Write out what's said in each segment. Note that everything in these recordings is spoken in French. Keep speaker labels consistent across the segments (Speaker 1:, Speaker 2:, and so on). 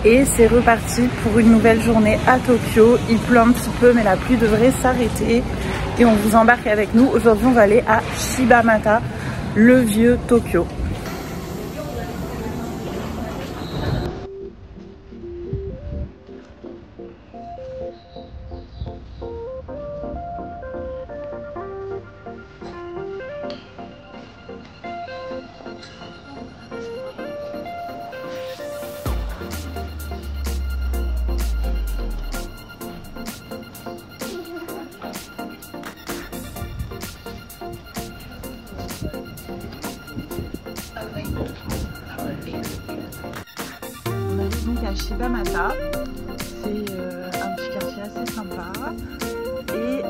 Speaker 1: Et c'est reparti pour une nouvelle journée à Tokyo. Il pleut un petit peu mais la pluie devrait s'arrêter. Et on vous embarque avec nous. Aujourd'hui on va aller à Shibamata, le vieux Tokyo. Donc à Shibamata, c'est un petit quartier assez sympa et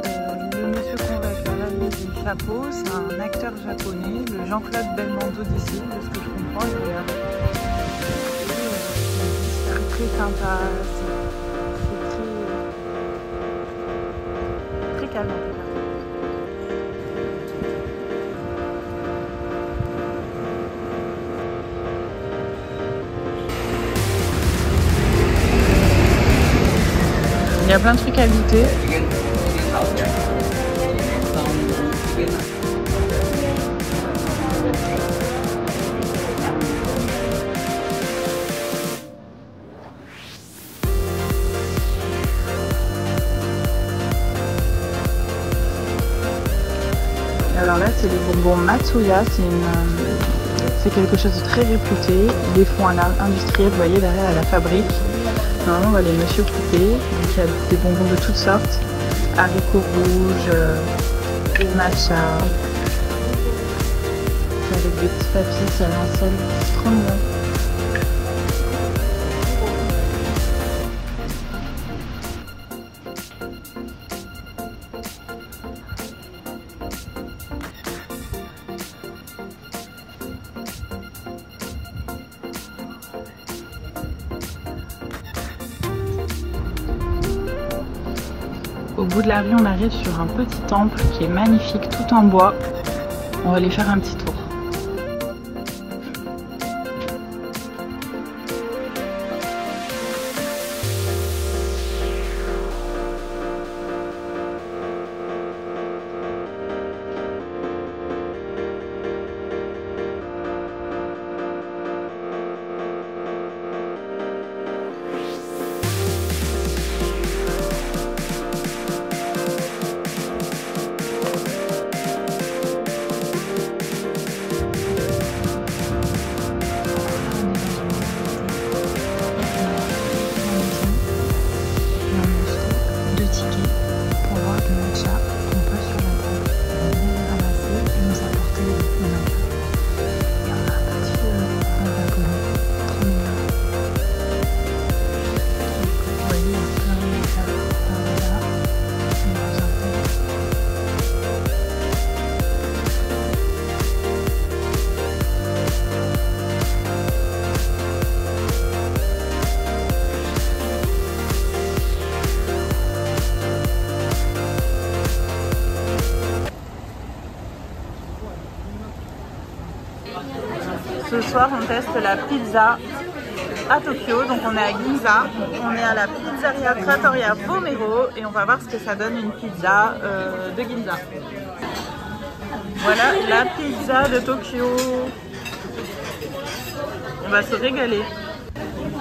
Speaker 1: le monsieur qu'on va faire là du chapeau, c'est un acteur japonais, le Jean-Claude Belmondo d'ici, de ce que je comprends, il regarde. C'est très sympa, c'est très calme en tout cas. Il y a plein de trucs à goûter. Alors là, c'est les bonbons Matsuya. C'est quelque chose de très réputé. Ils les font à l'industriel, vous voyez derrière à la fabrique. Normalement, on va les monsieur couper. Donc, il y a des bonbons de toutes sortes. Haricots rouges, matcha. Avec des petits papiers à linceul. C'est trop mignon. Au bout de la rue, on arrive sur un petit temple qui est magnifique, tout en bois. On va aller faire un petit tour. Ce soir, on teste la pizza à Tokyo. Donc, on est à Ginza. On est à la pizzeria Trattoria Vomero et on va voir ce que ça donne une pizza de Ginza. Voilà la pizza de Tokyo. On va se régaler.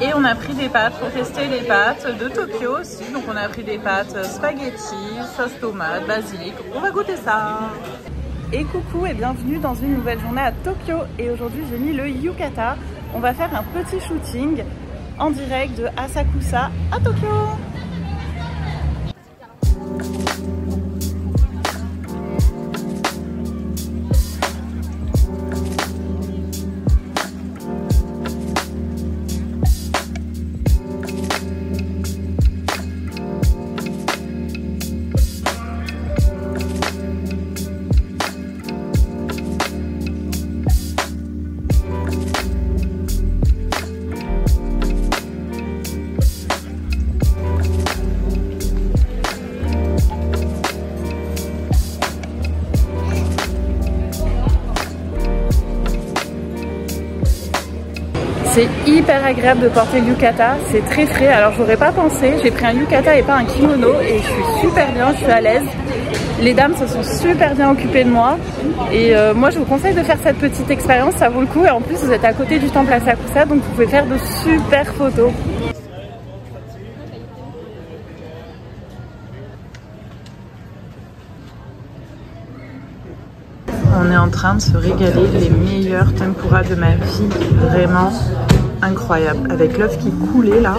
Speaker 1: Et on a pris des pâtes pour tester les pâtes de Tokyo aussi. Donc, on a pris des pâtes spaghetti, sauce tomate, basilic. On va goûter ça. Et coucou et bienvenue dans une nouvelle journée à Tokyo. Et aujourd'hui j'ai mis le yukata. On va faire un petit shooting en direct de Asakusa à Tokyo. C'est hyper agréable de porter le yukata, c'est très frais. Alors j'aurais pas pensé, j'ai pris un yukata et pas un kimono et je suis super bien, je suis à l'aise. Les dames se sont super bien occupées de moi et moi je vous conseille de faire cette petite expérience, ça vaut le coup et en plus vous êtes à côté du temple Asakusa donc vous pouvez faire de super photos. On est en train de se régaler, les meilleurs tempura de ma vie, vraiment incroyable. Avec l'œuf qui coulait là.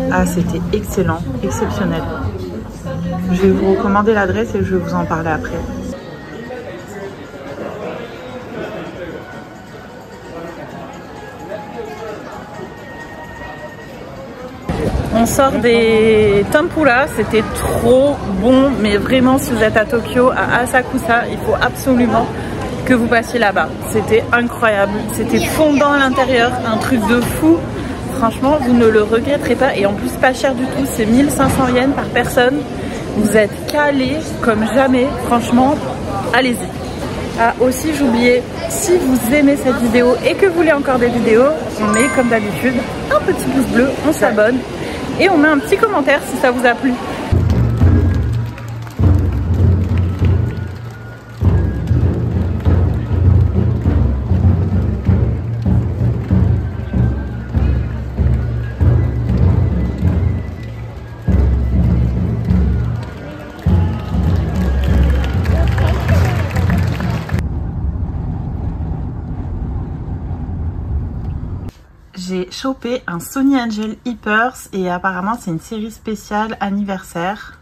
Speaker 1: Ah, c'était excellent, exceptionnel. Je vais vous recommander l'adresse et je vais vous en parler après. On sort des tempura, c'était trop bon, mais vraiment si vous êtes à Tokyo, à Asakusa, il faut absolument que vous passiez là-bas. C'était incroyable, c'était fondant à l'intérieur, un truc de fou. Franchement, vous ne le regretterez pas et en plus pas cher du tout, c'est 1500 yens par personne. Vous êtes calés comme jamais, franchement, allez-y. Ah aussi j'oubliais, si vous aimez cette vidéo et que vous voulez encore des vidéos, on met comme d'habitude un petit pouce bleu, on s'abonne. Et on met un petit commentaire si ça vous a plu. J'ai chopé un Sony Angel Hypers et apparemment c'est une série spéciale anniversaire.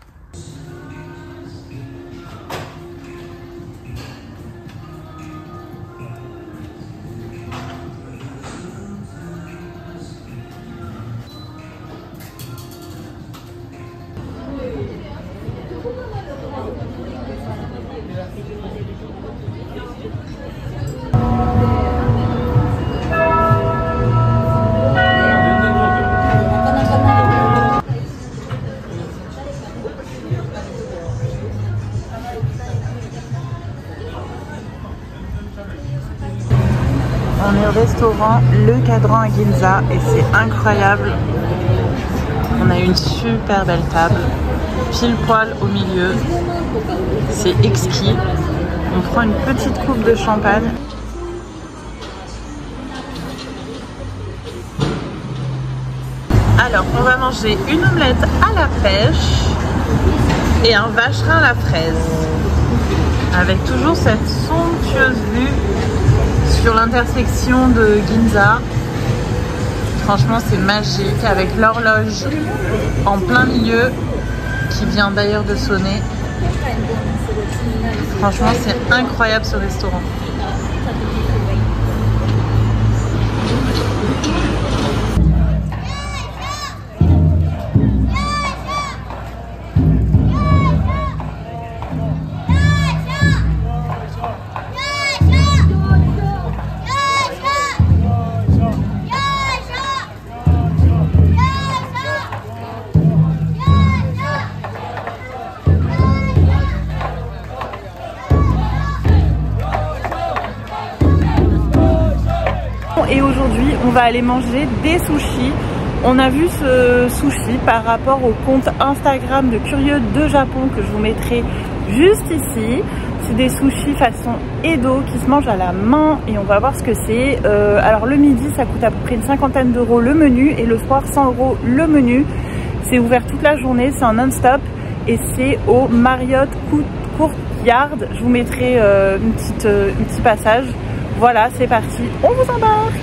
Speaker 1: On est au restaurant Le Cadran à Ginza et c'est incroyable. On a une super belle table, pile poil au milieu. C'est exquis. On prend une petite coupe de champagne. Alors, on va manger une omelette à la pêche et un vacherin à la fraise. Avec toujours cette somptueuse vue sur l'intersection de Ginza. Franchement c'est magique avec l'horloge en plein milieu qui vient d'ailleurs de sonner. Franchement c'est incroyable ce restaurant. Et aujourd'hui on va aller manger des sushis. On a vu ce sushi par rapport au compte Instagram de Curieux de Japon que je vous mettrai juste ici. C'est des sushis façon Edo qui se mangent à la main et on va voir ce que c'est. Alors le midi ça coûte à peu près une cinquantaine d'euros le menu et le soir 100 € le menu. C'est ouvert toute la journée, c'est en non-stop et c'est au Marriott Courtyard. Je vous mettrai un petit passage. Voilà, c'est parti, on vous embarque.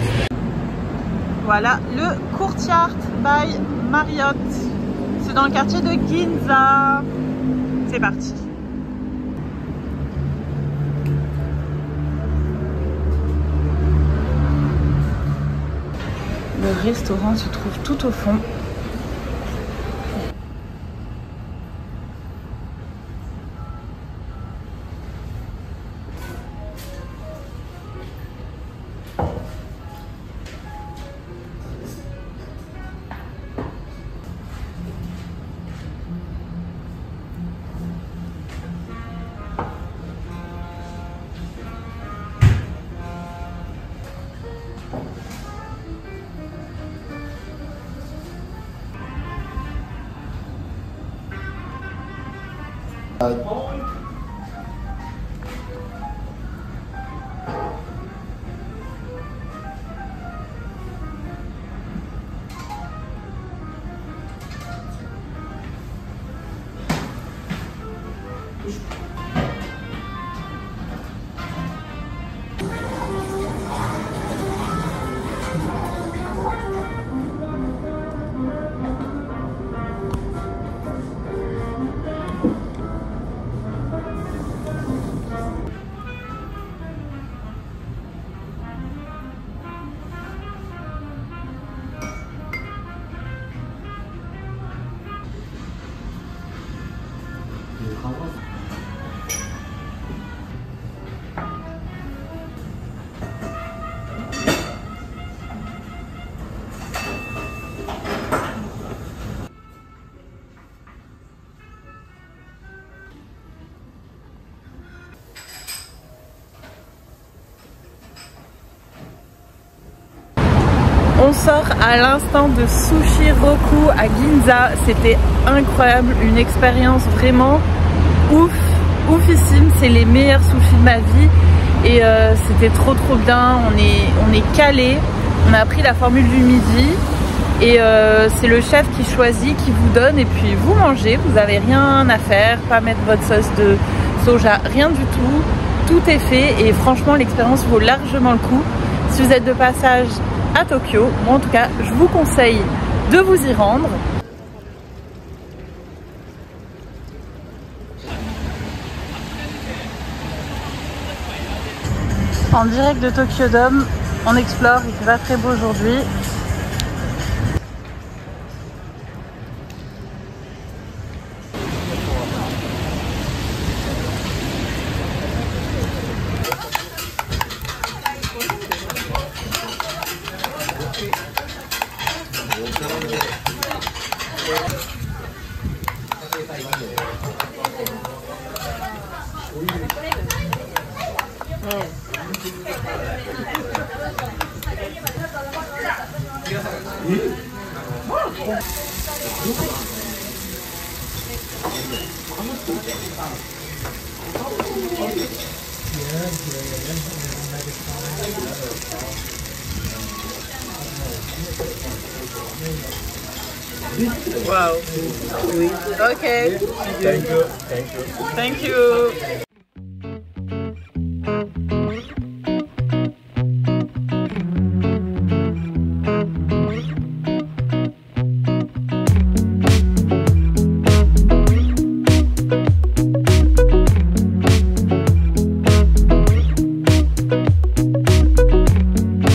Speaker 1: Voilà le Courtyard by Marriott. C'est dans le quartier de Ginza. C'est parti. Le restaurant se trouve tout au fond. On sort à l'instant de Sushi Roku à Ginza. C'était incroyable, une expérience vraiment oufissime. C'est les meilleurs sushis de ma vie et c'était trop bien. On est calé. On a pris la formule du midi et c'est le chef qui choisit, qui vous donne et puis vous mangez. Vous n'avez rien à faire, pas mettre votre sauce de soja, rien du tout. Tout est fait et franchement l'expérience vaut largement le coup. Si vous êtes de passage à Tokyo, moi en tout cas je vous conseille de vous y rendre. En direct de Tokyo Dome, on explore, il fait pas très beau aujourd'hui. Wow. Okay.
Speaker 2: Thank you. Thank you.
Speaker 1: Thank you.